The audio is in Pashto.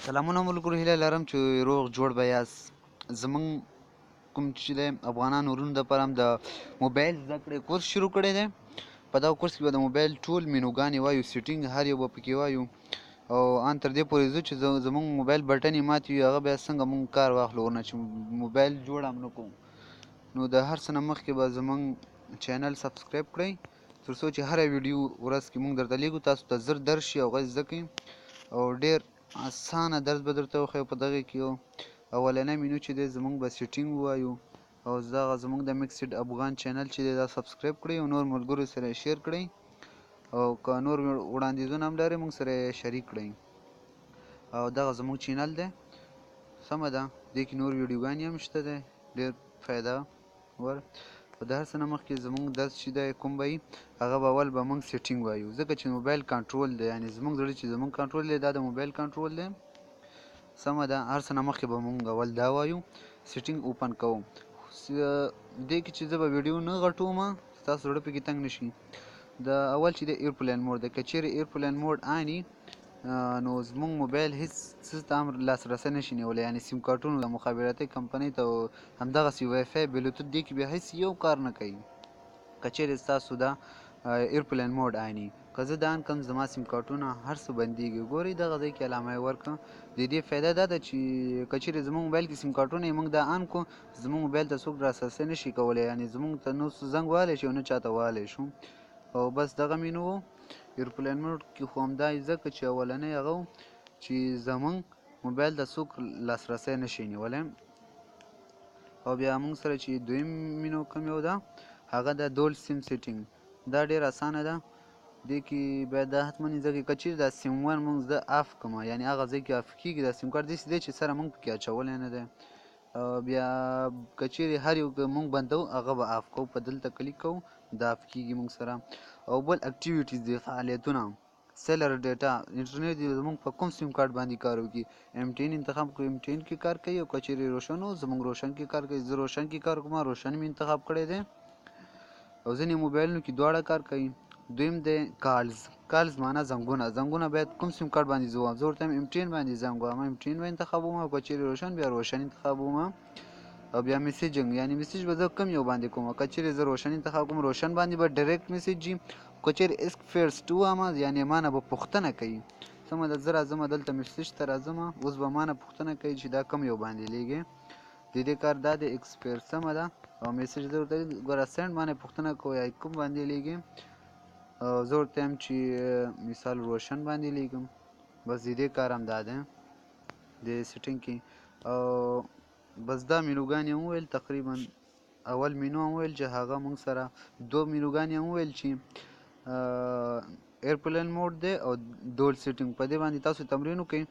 سلامونه ملګرو، هیله لرم چې روغ جوړ به یاست. زمونږ کوم چې دی افغانان ورونو دپاره هم د موبایل زده کړې کورس شروع کړی دی. په دغه کورس کې به د موبایل ټول مینوګانې وایو، سیټینګ هر یو به پکې وایو او ان تر دې پورې ځو چې زمونږ موبایل بټن یې مات وي، هغه بیا څنګه مونږ کار واخلو، ورنه چې موبایل جوړ هم نه کوو. نو د هر څه نه مخکې به زمونږ چینل سبسکریب کړئ، تر څو چې هره ویډیو ورځ کې مونږ درته لیږو، تاسو ته زر درس شي او غږ زده کړئ او ډېر اسانه درس به درته وښیو. په دغې کې یو اولنی مینو چې دی زمونږ به سیټینګ ووایو او دغه زمونږ د مکسډ افغان چینل چې دی دا سبسکریب کړئ او نور ملګرو سره یې شیر کړئ او که نور وړاندیزونه هم لرئ موږ سره یې شریک کړئ. او دغه زمونږ چینل دی، سمه ده، دې کې نور ویډیوګانې هم شته دی ډېر فایده ور. په د هر څه نه مخکې زمونږ درس چې دی کوم به وي، هغه به اول به موږ سیټینګ وایو، ځکه چې موبایل کنټرول دی، یعنې زمونږ زړه چې زمونږ کنټرول دی دا د موبایل کنټرول دی. سمه ده، هر څه نه مخکې به مونږ اول دا وایو، سیټینګ اوپن کوم. دې کې چې زه به ویډیو نه غټوم، ستاسو زړه پکې تنګ نه شي. د اول چې دی ایرپلین موډ دی، که چیرې ایرپلین موډ آن وي نو زمونږ موبایل هیڅ څه ته هم لاسرسی نشي نیولی، یعنې سیم کارټونو د مخابراتي کمپنۍ ته همدغسې وای فای بلوتوت دې کې بیا هیڅ یو کار نه کوي که چیرې ستاسو دا ایرپلین موډ آن وي. که زه دا آن کړم زما سیم کارټونه هر څه بندېږي. ګورئ دغه ځای کې علامه یې ورکړه. د دې فایده دا ده چې که چیرې زموږ موبایل کې سیم کارټونه یې موږ دا آن کړو، زموږ موبایل ته څوک لاسرسی نشي کولی، یعنې زموږ ته نه زنګ وهلی شي او نه چاته وهلی شو. او بس دغه مینو و. ایرپلین موډ کې خو همدا ځکه چې اولنی هغه و چې زموږ موبایل ته څوک لاسرسی نشي نیولی. او بیا موږ سره چې دویم مینو کوم یو ده، هغه د ډول سیم سیټینګ. دا ډېر اسانه ده، دې کې باید دا حتما ځکه که چیرې دا سیم ون موږ زه آف کړم، یعنې هغه ځای کې آف کېږي دا سیم کارت، داسې دی چې سره موږ پکې اچولی نه دی. بیا که چیرې هر یو موږ بندوو هغه به آف کوو، په دلته کلیک کوو دا آف کېږي موږ سره. او بل اکټیویټیز دي، فعالیتونه، سیلر ډیټا، انټرنیټ دې زموږ په کوم سیم کارت باندې کار وکړي. M10 انتخاب کړو، M10 کې کار کوي، او که چیرې روشن و زموږ روشن کې کار کوي. زه روشن کې کار کوم، روشن مې انتخاب کړی دی. او ځینې موبایلونو کې دواړه کار کوي. دویم دی کالز معنا زنګونه باید کوم سیم کارت باندې زه ووایم. زه ورته M10 باندې زنګ وهم، M10 به انتخابوم، او که چیرې روشن بیا روشن انتخابوم. او بیا میسیجینګ، یعنې میسیج به زه کوم یو باندې کوم، که چیرې زه روشن انتخاب کوم روشن باندې به ډایرکټ میسیج وي. که چیرې اسک فرسټ ووایم یعنې ما نه به پوښتنه کوي، سمه ده، زه راځم دلته میسیج ته راځم، اوس به ما نه پوښتنه کوي چې دا کوم یو باندې لیږې. د دې کار دا دی ایکسپیر، سمه ده. او میسیج زه ورته ګوره سینډ باندې پوښتنه کوي کوم باندې لیږې، او زه ورته وایم چې مثال روشن باندې لیږم. بس د دې کار هم دا دی د سیټینګ کې. او بس دا مینوګانې هم وویل، تقریبا اول مینو هم وویل چې هغه موږ سره دو مینوګانې هم وویل چې ایرپلین موډ دی او ډول سیټینګ. په دې باندې تاسو تمرین وکړئ.